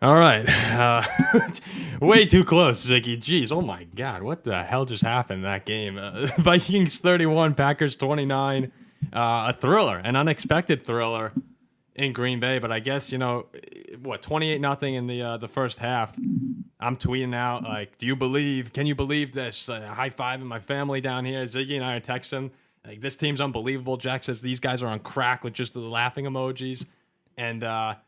All right. Way too close, Ziggy. Jeez, oh my God. What the hell just happened in that game? Vikings 31, Packers 29. A thriller, an unexpected thriller in Green Bay. But I guess, what, 28 nothing in the first half. I'm tweeting out, like, can you believe this? High fiving my family down here. Ziggy and I are texting. Like, this team's unbelievable. Jack says these guys are on crack with just the laughing emojis. And, then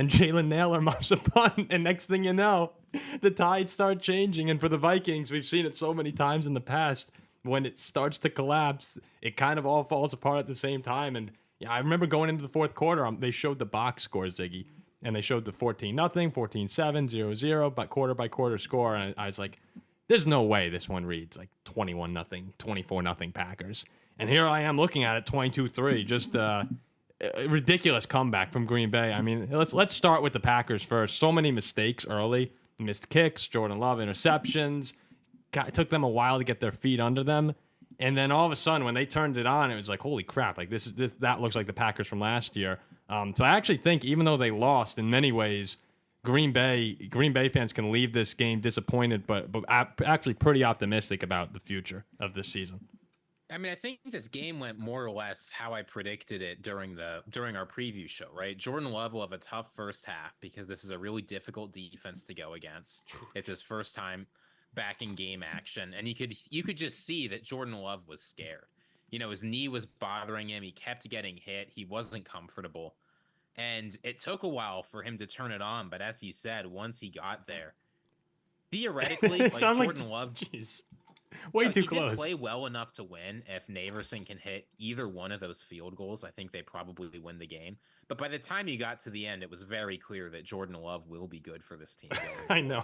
Jalen Naylor muffs a punt, and next thing you know, the tides start changing. And for the Vikings, we've seen it so many times in the past. When it starts to collapse, it kind of all falls apart at the same time. And yeah, I remember going into the fourth quarter, they showed the box score, Ziggy, and they showed the 14-0, 14-7, 0-0, but quarter by quarter score. And I was like, there's no way this one reads like 21-0, 24-0 Packers. And here I am looking at it 22-3, just a ridiculous comeback from Green Bay. I mean, let's start with the Packers first. So many mistakes early, missed kicks, Jordan Love interceptions. It took them a while to get their feet under them, and then all of a sudden, when they turned it on, it was like, holy crap! Like that looks like the Packers from last year. So I actually think, even though they lost in many ways, Green Bay fans can leave this game disappointed, but actually pretty optimistic about the future of this season. I mean, I think this game went more or less how I predicted it during our preview show, right? Jordan Love will have a tough first half because this is a really difficult defense to go against. It's his first time back in game action, and you could just see that Jordan Love was scared. His knee was bothering him. He kept getting hit. He wasn't comfortable, and it took a while for him to turn it on. But as you said, once he got there, theoretically, like Jordan Love, jeez, way too close. He did play well enough to win. If Naverson can hit either one of those field goals, I think they probably win the game. But by the time you got to the end, it was very clear that Jordan Love will be good for this team. I know.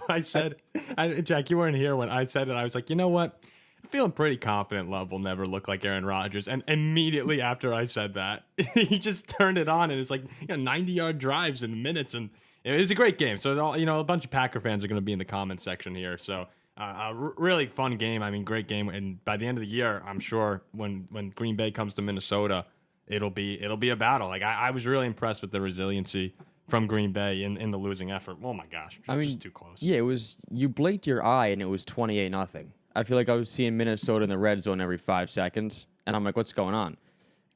Jack, you weren't here when I said it. I was like, you know what? I'm feeling pretty confident Love will never look like Aaron Rodgers. And immediately after I said that, he just turned it on, and it's like 90-yard drives in minutes, and it was a great game. So a bunch of Packer fans are going to be in the comments section here. So really fun game. I mean, great game. And by the end of the year, I'm sure when Green Bay comes to Minnesota, it'll be a battle. Like I was really impressed with the resiliency from Green Bay in the losing effort. Oh my gosh, just too close. Yeah, it was. You blinked your eye and it was 28-0. I feel like I was seeing Minnesota in the red zone every 5 seconds, and I'm like, what's going on?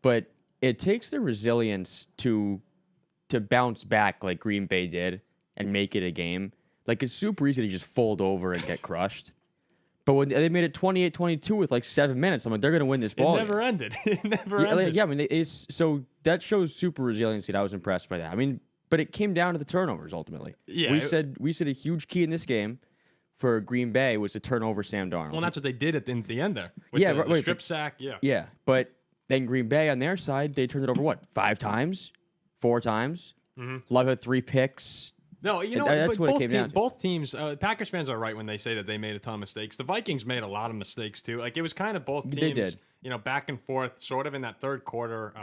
But it takes the resilience to bounce back like Green Bay did and make it a game. Like, it's super easy to just fold over and get crushed. But when they made it 28-22 with like 7 minutes, I'm like, they're going to win this ball. It never ended. It never ended. Yeah, I mean, so that shows super resiliency. And I was impressed by that. I mean, but it came down to the turnovers ultimately. Yeah, we said a huge key in this game for Green Bay was to turn over Sam Darnold. Well, that's what they did at the end there. With the strip sack. Yeah. Yeah, but then Green Bay on their side, they turned it over what, 5 times, 4 times. Love had 3 picks. No, that's what it came down to. Both teams, Packers fans are right when they say that they made a ton of mistakes. The Vikings made a lot of mistakes too. Like, it was kind of both teams, they did. Back and forth, sort of in that third quarter,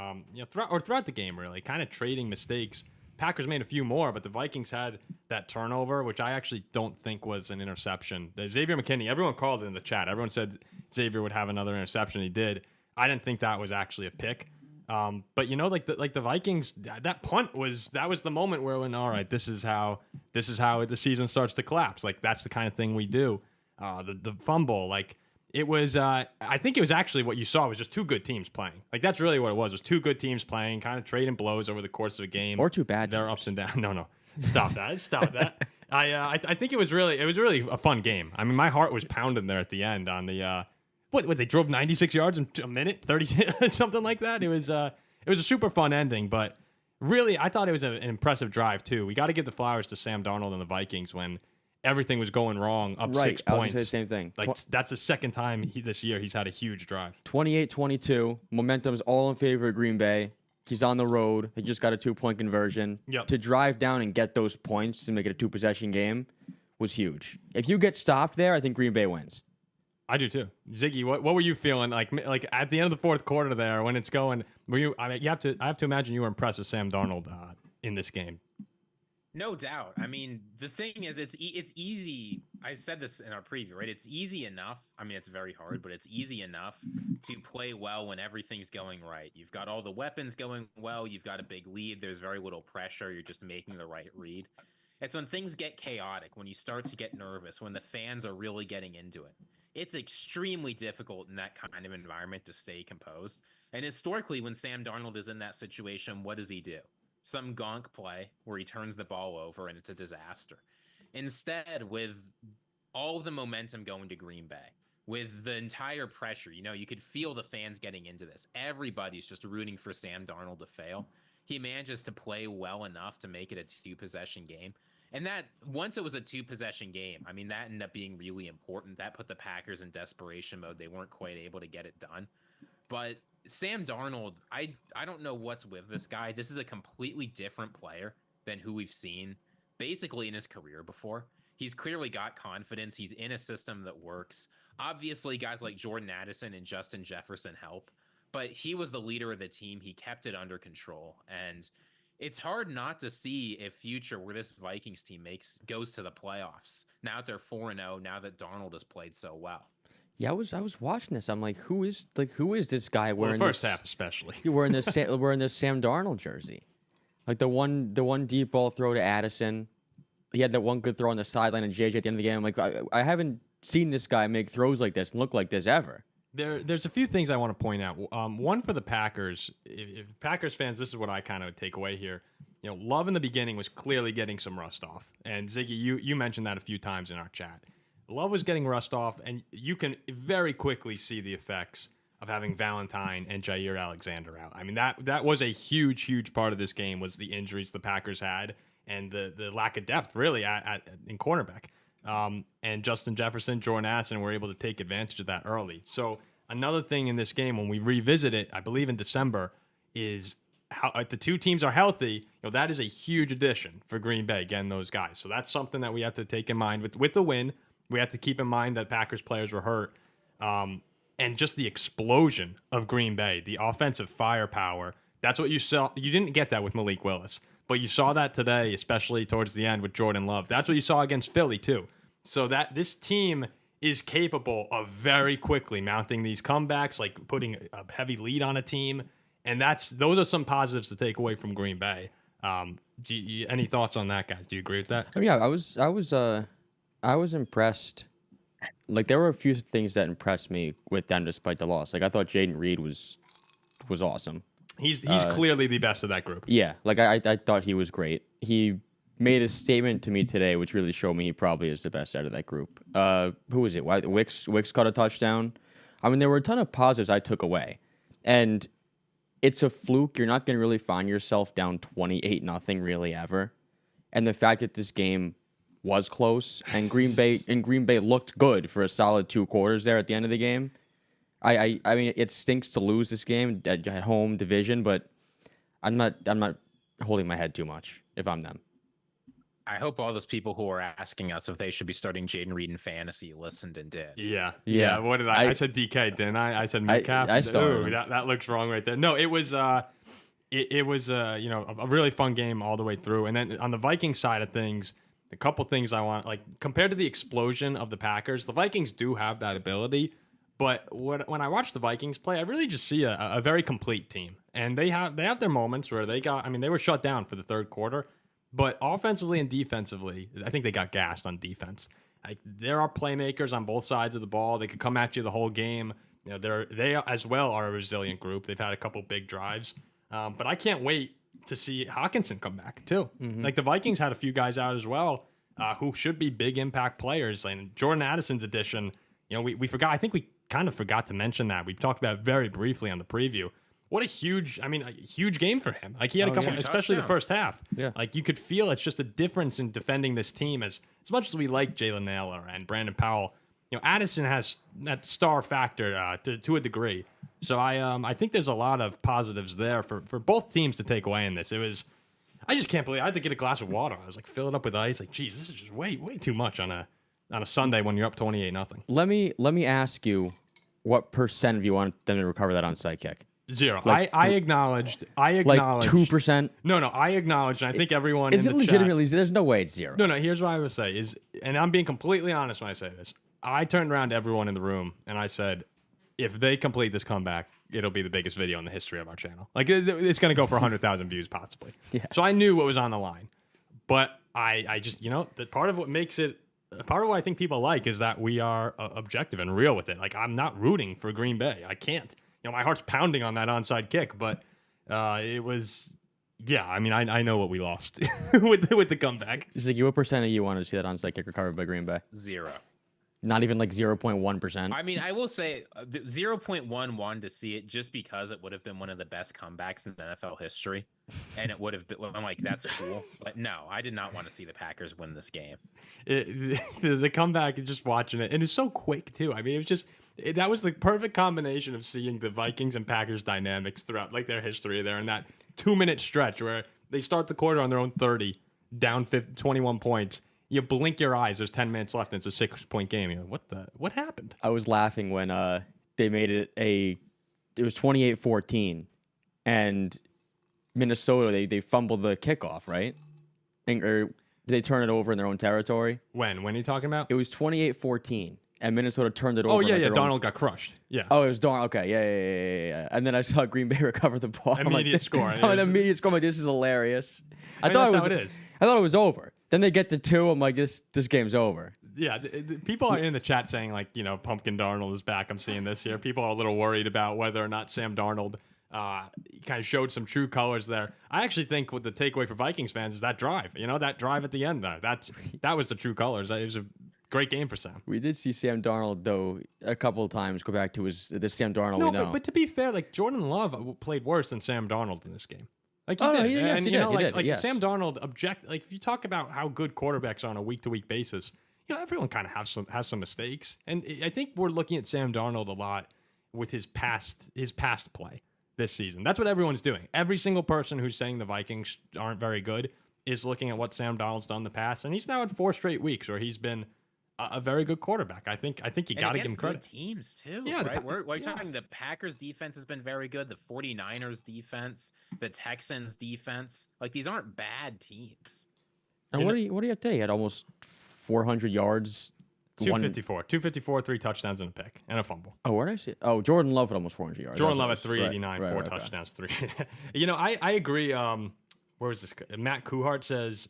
throughout the game, really, kind of trading mistakes. Packers made a few more, but the Vikings had that turnover, which I actually don't think was an interception. Xavier McKinney, everyone called it in the chat. Everyone said Xavier would have another interception. He did. I didn't think that was actually a pick. But the Vikings, that punt was the moment where all right, this is how the season starts to collapse. Like, that's the kind of thing we do. The fumble, like, it was. I think it was actually what you saw was just 2 good teams playing. Like, that's really what it was. It was 2 good teams playing, kind of trading blows over the course of a game. Or 2 bad. They're ups and downs. No, stop that. Stop that. I think it was really a fun game. I mean, my heart was pounding there at the end on the. What they drove 96 yards in a minute, 30 something like that. It was a super fun ending, but really I thought it was an impressive drive too. We got to give the flowers to Sam Darnold and the Vikings when everything was going wrong, up 6 points. I was going to say the same thing. Like, that's the second time this year he's had a huge drive. 28-22, momentum's all in favor of Green Bay. He's on the road. He just got a 2-point conversion. Yep. To drive down and get those points to make it a 2-possession game was huge. If you get stopped there, I think Green Bay wins. I do too. Ziggy, what were you feeling like at the end of the fourth quarter there when it's going? Were you? I mean, I have to imagine you were impressed with Sam Darnold in this game. No doubt. I mean, the thing is, it's easy. I said this in our preview, right? It's easy enough. I mean, it's very hard, but it's easy enough to play well when everything's going right. You've got all the weapons going well. You've got a big lead. There's very little pressure. You're just making the right read. It's when things get chaotic, when you start to get nervous, when the fans are really getting into it. It's extremely difficult in that kind of environment to stay composed. And historically, when Sam Darnold is in that situation, what does he do? Some gonk play where he turns the ball over and it's a disaster. Instead, with all of the momentum going to Green Bay, with the entire pressure, you could feel the fans getting into this. Everybody's just rooting for Sam Darnold to fail. He manages to play well enough to make it a 2-possession game. And that, once it was a 2-possession game, I mean, that ended up being really important. That put the Packers in desperation mode. They weren't quite able to get it done. But Sam Darnold, I don't know what's with this guy. This is a completely different player than who we've seen basically in his career before. He's clearly got confidence. He's in a system that works. Obviously, guys like Jordan Addison and Justin Jefferson help. But he was the leader of the team. He kept it under control. And it's hard not to see a future where this Vikings team goes to the playoffs. Now that they're 4-0, now that Darnold has played so well. Yeah, I was watching this. I'm like, who is this guy wearing the first this, half especially? wearing this Sam Darnold jersey. Like the one deep ball throw to Addison. He had that one good throw on the sideline and JJ at the end of the game. I'm like, I haven't seen this guy make throws like this and look like this ever. There's a few things I want to point out. One for the Packers. If Packers fans, this is what I kind of take away here. Love in the beginning was clearly getting some rust off. And Ziggy, you mentioned that a few times in our chat. Love was getting rust off, and you can very quickly see the effects of having Valentine and Jair Alexander out. I mean, that was a huge, huge part of this game was the injuries the Packers had and the lack of depth, really, in cornerback. And Justin Jefferson, Jordan Addison were able to take advantage of that early. So another thing in this game, when we revisit it, I believe in December, is how if the two teams are healthy. That is a huge addition for Green Bay, getting those guys. So that's something that we have to take in mind with the win. We have to keep in mind that Packers players were hurt. And just the explosion of Green Bay, the offensive firepower. That's what you saw. You didn't get that with Malik Willis, but you saw that today, especially towards the end with Jordan Love. That's what you saw against Philly too. So that this team is capable of very quickly mounting these comebacks, like putting a heavy lead on a team, and those are some positives to take away from Green Bay. Any thoughts on that, guys? Do you agree with that? Yeah, I was impressed. Like there were a few things that impressed me with them despite the loss. Like I thought Jaden Reed was awesome. He's clearly the best of that group. Yeah, like I thought he was great. He made a statement to me today, which really showed me he probably is the best out of that group. Who was it? Wicks caught a touchdown. I mean, there were a ton of positives I took away, and it's a fluke. You're not going to really find yourself down 28-0 really ever, and the fact that this game was close and Green Bay looked good for a solid 2 quarters there at the end of the game. I mean, it stinks to lose this game at home division, but I'm not holding my head too much if I'm them. I hope all those people who are asking us if they should be starting Jaden Reed in fantasy listened and did. Yeah. What did I said DK, didn't I? I said Metcalf. I started. Ooh, that looks wrong right there. No, it was a really fun game all the way through. And then on the Vikings side of things, a couple things I want, like compared to the explosion of the Packers, the Vikings do have that ability. But when I watch the Vikings play, I really just see a very complete team. And they have their moments where they were shut down for the third quarter. But offensively and defensively, I think they got gassed on defense. Like there are playmakers on both sides of the ball. They could come at you the whole game. They as well are a resilient group. They've had a couple big drives. But I can't wait to see Hawkinson come back too. Mm-hmm. Like the Vikings had a few guys out as well who should be big impact players. And Jordan Addison's addition, we forgot. I think we kind of forgot to mention that. We talked about it very briefly on the preview. What a huge game for him. Like he had a couple, especially the first half. Yeah. Like you could feel it's just a difference in defending this team. As much as we like Jalen Naylor and Brandon Powell, Addison has that star factor to a degree. So I think there's a lot of positives there for both teams to take away in this. I just can't believe I had to get a glass of water. I was like, fill it up with ice. Like, geez, this is just way too much on a Sunday when you're up 28-0. Let me ask you, what percent of you want them to recover that onside kick? 0. Like, I acknowledged. Like 2%? No, I acknowledged. And I think everyone is in it the legitimately? chat, there's no way it's 0. No. Here's what I would say is, and I'm being completely honest when I say this. I turned around to everyone in the room and I said, if they complete this comeback, it'll be the biggest video in the history of our channel. Like it's going to go for 100,000 views possibly. Yeah. So I knew what was on the line, but I just, that part of what makes it, part of what I think people like is that we are objective and real with it. Like, I'm not rooting for Green Bay. I can't. My heart's pounding on that onside kick, but it was, yeah, I mean, I know what we lost with the comeback. Ziggy, what percent of you wanted to see that onside kick recovered by Green Bay? 0. Not even like 0.1%. I mean, I will say 0.11 to see it just because it would have been one of the best comebacks in NFL history. And it would have been, I'm like, that's cool. But no, I did not want to see the Packers win this game. The comeback and just watching it. And it's so quick, too. I mean, it was just, that was the perfect combination of seeing the Vikings and Packers dynamics throughout like their history there in that 2-minute stretch where they start the quarter on their own 30, down 21 points. You blink your eyes. There's 10 minutes left, and it's a 6-point game. You're like, what happened? I was laughing when they made it it was 28-14, and Minnesota they fumbled the kickoff, right? Or did they turn it over in their own territory? When are you talking about? It was 28-14, and Minnesota turned it over. Oh yeah, like yeah. their Darnold own... got crushed. Yeah. Oh, it was Darnold. Okay, yeah. And then I saw Green Bay recover the ball. Immediate score. Oh, an immediate score. I'm like, this is hilarious. I thought that's how it is. I thought it was over. Then they get to 2. I'm like, this game's over. Yeah, people are in the chat saying like, Pumpkin Darnold is back. I'm seeing this here. People are a little worried about whether or not Sam Darnold kind of showed some true colors there. I actually think what the takeaway for Vikings fans is that drive. That drive at the end there. That was the true colors. It was a great game for Sam. We did see Sam Darnold though a couple of times go back to the Sam Darnold we know. But to be fair, like Jordan Love played worse than Sam Darnold in this game. Like he did. Yes, And he did. Yes. Sam Darnold like if you talk about how good quarterbacks are on a week-to-week basis, everyone kind of has some mistakes. And I think we're looking at Sam Darnold a lot with his past play this season. That's what everyone's doing. Every single person who's saying the Vikings aren't very good is looking at what Sam Darnold's done in the past, and he's now had 4 straight weeks where he's been a very good quarterback. I think you got to give him credit. Good teams too. Yeah, right. We're talking the Packers defense has been very good. The 49ers defense, the Texans defense. Like these aren't bad teams. And what do you have today? He had almost 400 yards. 254, 3 touchdowns and a pick and a fumble. Oh, where did I see it? Oh, Jordan Love had almost 400 yards. Jordan Love at 389, right, 4 touchdowns, 3. I agree. Where was this? Matt Cahart says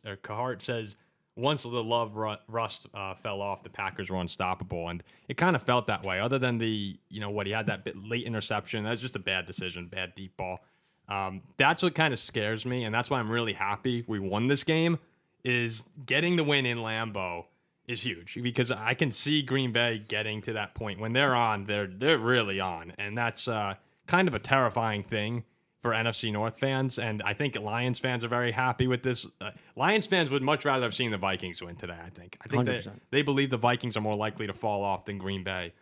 once the Love rust fell off, the Packers were unstoppable, and it kind of felt that way. Other than he had that bit late interception. That was just a bad decision, bad deep ball. That's what kind of scares me, and that's why I'm really happy we won this game. Is getting the win in Lambeau is huge because I can see Green Bay getting to that point when they're on. They're really on, and that's kind of a terrifying thing for NFC North fans, and I think Lions fans are very happy with this. Lions fans would much rather have seen the Vikings win today. I think 100%. they believe the Vikings are more likely to fall off than Green Bay.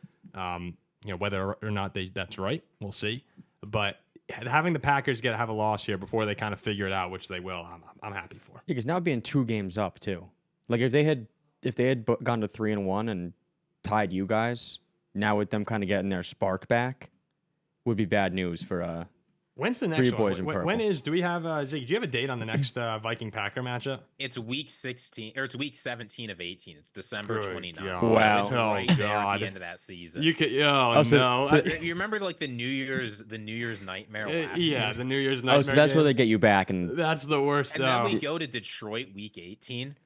Whether or not that's right, we'll see. But having the Packers have a loss here before they kind of figure it out, which they will, I'm happy for. Yeah, because now being 2 games up too. Like if they had gone to 3-1 and tied you guys, now with them kind of getting their spark back, would be bad news for. When's the next one? Do we have, Ziggy, do you have a date on the next Viking-Packer matchup? It's week 16, or it's week 17 of 18. It's December 29th. Wow. So it's right there at the end of that season. You could, you remember like the New Year's nightmare last year? The New Year's nightmare. Oh, so that's where they get you back. And that's the worst. And then we go to Detroit week 18.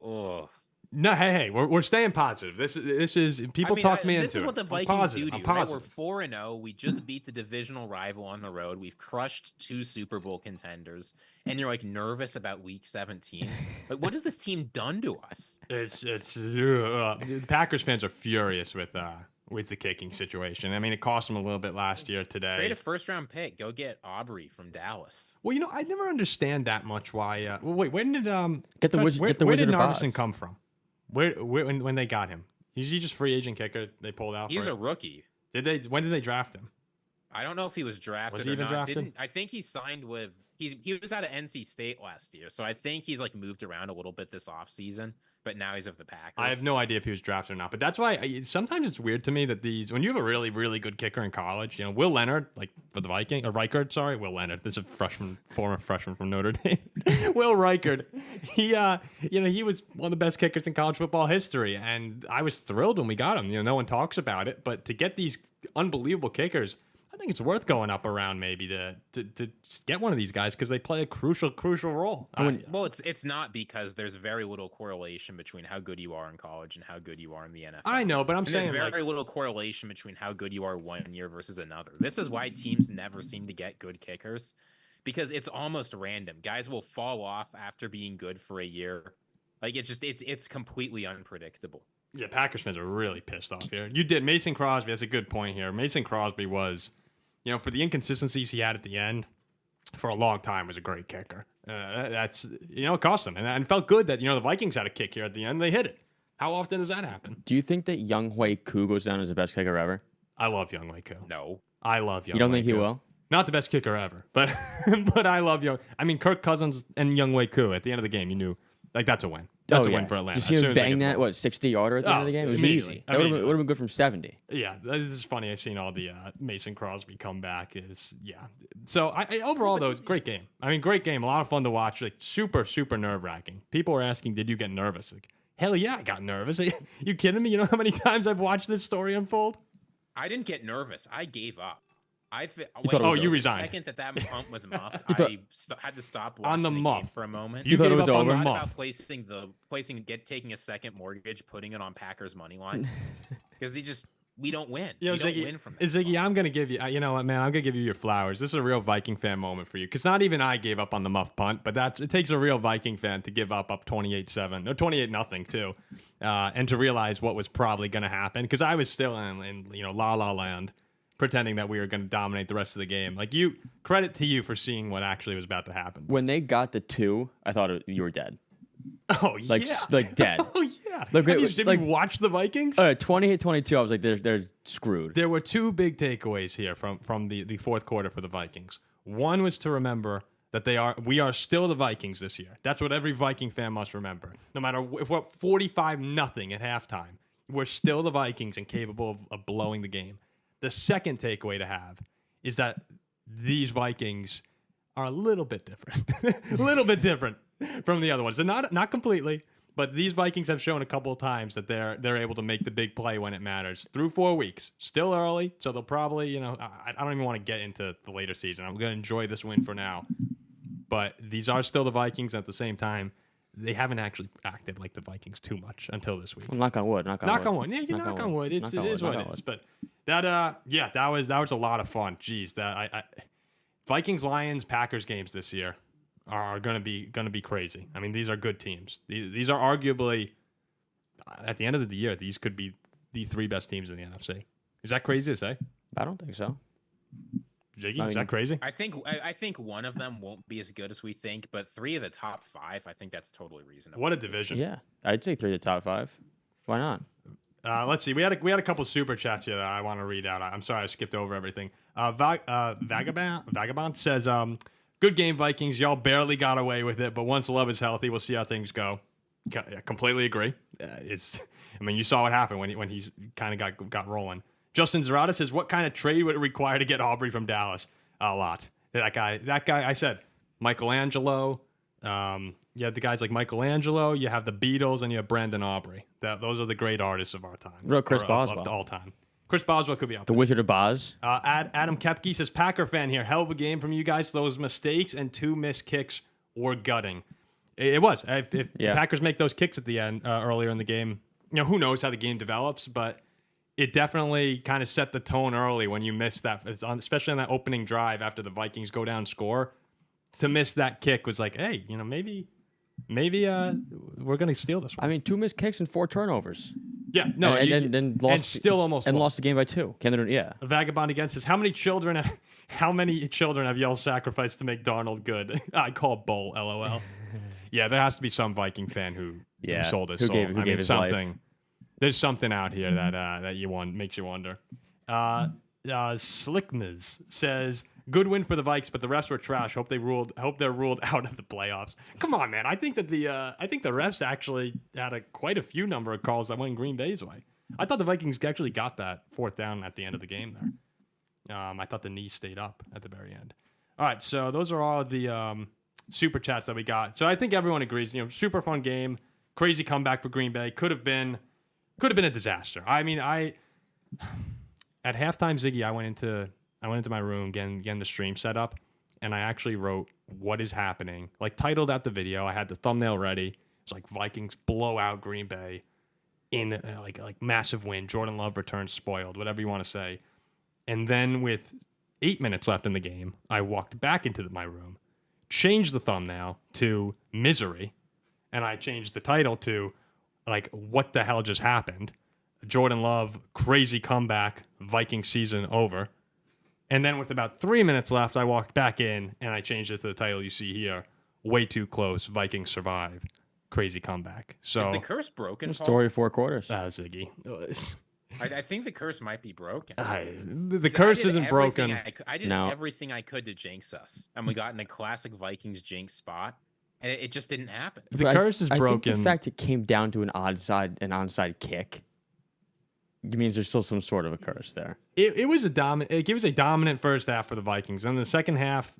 Oh. No, hey, we're staying positive. This is people talk me into it. This is what the Vikings do to you, right? We're 4-0. We just beat the divisional rival on the road. We've crushed 2 Super Bowl contenders, and you're like nervous about week 17. Like, what has this team done to us? The Packers fans are furious with the kicking situation. I mean, it cost them a little bit last year today. Trade a first-round pick. Go get Aubrey from Dallas. Well, I never understand that much why. Wait, when did get the where Wizard did of Oz Nardison come from? Where when they got him? Is he just free agent kicker? They pulled out. He's a rookie. When did they draft him? I don't know if he was drafted. Was he even drafted? I think he signed with. He was out of NC State last year, so I think he's like moved around a little bit this offseason. But now he's of the Packers. I have no idea if he was drafted or not. But that's why sometimes it's weird to me that when you have a really, really good kicker in college, Will Leonard, like for the Vikings, or Reichard, sorry, Will Leonard. This is a former freshman from Notre Dame. Will Reichard. He was one of the best kickers in college football history. And I was thrilled when we got him. No one talks about it. But to get these unbelievable kickers, think it's worth going up around maybe to just get one of these guys because they play a crucial role. Well, it's not because there's very little correlation between how good you are in college and how good you are in the NFL. I know, but I'm saying there's very little correlation between how good you are one year versus another. This is why teams never seem to get good kickers, because it's almost random. Guys will fall off after being good for a year. Like it's completely unpredictable. Yeah, Packers fans are really pissed off here. You did Mason Crosby. That's a good point here. Mason Crosby was, for the inconsistencies he had at the end, for a long time was a great kicker. That's it cost him, and it felt good that the Vikings had a kick here at the end. They hit it. How often does that happen? Do you think that Young Hui Koo goes down as the best kicker ever? I love Young Hui Koo. No, I love Young. You don't Hui think he Koo. will? Not the best kicker ever, but but I love Young. I mean, Kirk Cousins and Young Hui Koo at the end of the game, you knew that's a win. That's a win for Atlanta. You see him bang that 60-yarder at the end of the game? It was easy. That would have been good from 70. Yeah, this is funny. I've seen all the Mason Crosby comeback. So overall though, great game. I mean, great game. A lot of fun to watch. Like super nerve wracking. People were asking, did you get nervous? Like, hell yeah, I got nervous. You kidding me? You know how many times I've watched this story unfold? I didn't get nervous. I gave up. You resigned. The second that punt was muffed, had to stop watching on the game for a moment. You thought it was over. About taking a second mortgage, putting it on Packers money line, because we don't win. We don't win from that. Ziggy, I'm gonna give you. You know what, man? I'm gonna give you your flowers. This is a real Viking fan moment for you, because not even I gave up on the muff punt, but it takes a real Viking fan to give up 28-7 or 28-0 too, and to realize what was probably gonna happen. Because I was still in la la land, pretending that we were going to dominate the rest of the game. Like, credit to you for seeing what actually was about to happen. When they got the 2, I thought you were dead. Oh, like, yeah. Like dead. Oh, yeah. Have you watched the Vikings? 28-22, I was like, they're screwed. There were 2 big takeaways here from the fourth quarter for the Vikings. One was to remember that we are still the Vikings this year. That's what every Viking fan must remember. No matter if we're 45-0 at halftime, we're still the Vikings and capable of blowing the game. The second takeaway to have is that these Vikings are a little bit different, from the other ones. And not completely, but these Vikings have shown a couple of times that they're able to make the big play when it matters. Through 4 weeks, still early, so they'll probably, I don't even want to get into the later season. I'm going to enjoy this win for now. But these are still the Vikings. At the same time, they haven't actually acted like the Vikings too much until this week. Well, knock on wood. Knock on wood. Yeah, you knock on wood. It is what it is. But that was a lot of fun. Jeez, Vikings, Lions, Packers games this year are gonna be crazy. I mean, these are good teams. These are arguably, at the end of the year, these could be the 3 best teams in the NFC. Is that crazy to say? I don't think so. Ziggy, is that crazy? I think one of them won't be as good as we think, but 3 of the top 5, I think that's totally reasonable. What a division! Yeah, I'd say 3 of the top 5. Why not? Let's see. We had a couple super chats here that I want to read out. I'm sorry I skipped over everything. Vagabond says, "Good game, Vikings. Y'all barely got away with it, but once Love is healthy, we'll see how things go." Completely agree. You saw what happened when he kind of got rolling. Justin Zarata says, "What kind of trade would it require to get Aubrey from Dallas?" A lot. That guy. I said Michelangelo. You have the guys like Michelangelo, you have the Beatles, and you have Brandon Aubrey. Those are the great artists of our time. What about Chris Boswell? Of all time. Chris Boswell could be up there. The Wizard of Oz. Adam Kepke says, Packer fan here. Hell of a game from you guys. Those mistakes and 2 missed kicks were gutting. It was. If the Packers make those kicks at the end, earlier in the game, who knows how the game develops, but it definitely kind of set the tone early when you miss that, especially on that opening drive after the Vikings go down and score. To miss that kick was like, hey, maybe we're going to steal this one. I mean, 2 missed kicks and 4 turnovers. Yeah, no, and lost, and still almost and won. Lost the game by 2. Yeah. A Vagabond against us. How many children have y'all sacrificed to make Darnold good? I call Bull, LOL. Yeah, there has to be some Viking fan who sold his soul. Who gave his life. There's something out here that makes you wonder. Slickmiz says, "Good win for the Vikes, but the refs were trash. Hope they're ruled out of the playoffs." Come on, man. I think the refs actually had quite a few number of calls that went Green Bay's way. I thought the Vikings actually got that 4th down at the end of the game there. I thought the knee stayed up at the very end. All right, so those are all the super chats that we got. So I think everyone agrees. Super fun game, crazy comeback for Green Bay. Could have been a disaster. I mean, at halftime, Ziggy, I went into I went into my room, getting the stream set up, and I actually wrote what is happening, like titled out the video. I had the thumbnail ready. It's like Vikings blow out Green Bay in like massive win. Jordan Love returns spoiled, whatever you want to say. And then with 8 minutes left in the game, I walked back into my room, changed the thumbnail to misery, and I changed the title to like what the hell just happened. Jordan Love crazy comeback, Viking season over. And then with about 3 minutes left, I walked back in and I changed it to the title you see here. Way too close. Vikings survive. Crazy comeback. So Is the curse broken, Paul? Story 4 quarters. Ziggy. I think the curse might be broken. The curse isn't broken. I did No. everything I could to jinx us, and we got in a classic Vikings jinx spot, and it just didn't happen. The But curse is I broken. think the fact it came down to an onside kick means there's still some sort of a curse there. It was a dominant first half for the Vikings. And the second half,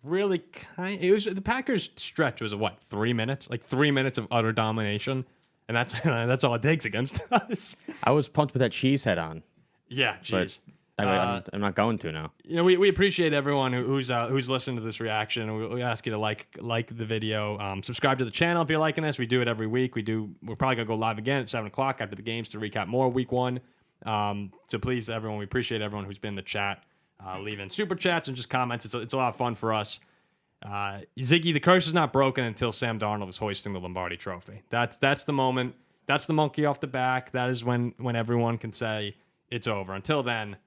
really it was the Packers stretch was 3 minutes? Like 3 minutes of utter domination. And that's all it takes against us. I was pumped with that cheese head on. Yeah, jeez. I'm not going to now. We appreciate everyone who's listening to this reaction. We ask you to like the video, subscribe to the channel if you're liking this. We do it every week. We're probably gonna go live again at 7:00 after the games to recap more week 1. So please, everyone, we appreciate everyone who's been in the chat, leaving super chats and just comments. It's a lot of fun for us. Ziggy, the curse is not broken until Sam Darnold is hoisting the Lombardi Trophy. That's the moment. That's the monkey off the back. That is when everyone can say it's over. Until then.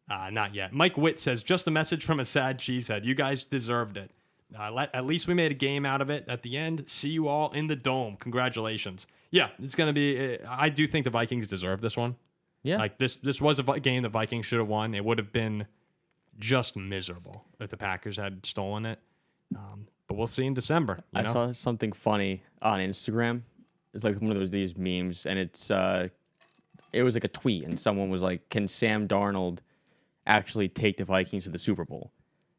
Not yet. Mike Witt says, just a message from a sad cheesehead. You guys deserved it. At least we made a game out of it at the end. See you all in the dome. Congratulations. Yeah, it's going to be... I do think the Vikings deserve this one. Yeah. Like, this was a game the Vikings should have won. It would have been just miserable if the Packers had stolen it. But we'll see in December. I saw something funny on Instagram. It's like one of these memes, and it was like a tweet, and someone was like, can Sam Darnold actually take the Vikings to the Super Bowl?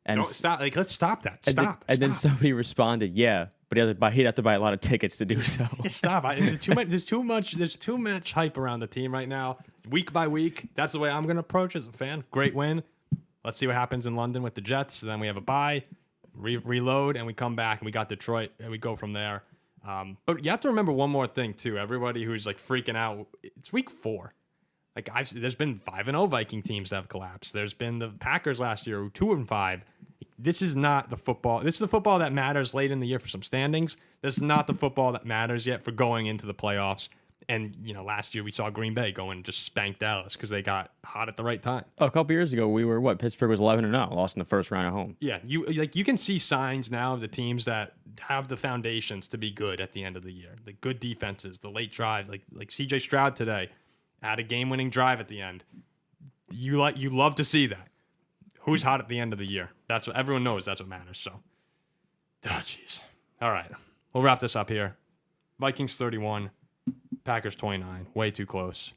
And Don't stop. Like, let's stop that. Stop. And then somebody responded, yeah, but he'd have to buy a lot of tickets to do so. Stop. There's too much hype around the team right now. Week by week, that's the way I'm going to approach as a fan. Great win. Let's see what happens in London with the Jets. Then we have a bye, reload, and we come back, and we got Detroit, and we go from there. But you have to remember one more thing, too. Everybody who's like freaking out, it's week 4. Like there's been 5-0 Viking teams that have collapsed. There's been the Packers last year, 2-5. This is not the football. This is the football that matters late in the year for some standings. This is not the football that matters yet for going into the playoffs. And last year we saw Green Bay go and just spank Dallas because they got hot at the right time. A couple years ago, we were Pittsburgh was 11-0, lost in the first round at home. Yeah, you can see signs now of the teams that have the foundations to be good at the end of the year. The good defenses, the late drives, like CJ Stroud today. Had a game-winning drive at the end. You love to see that. Who's hot at the end of the year? That's what everyone knows. That's what matters. So, jeez. All right, we'll wrap this up here. Vikings 31, Packers 29. Way too close.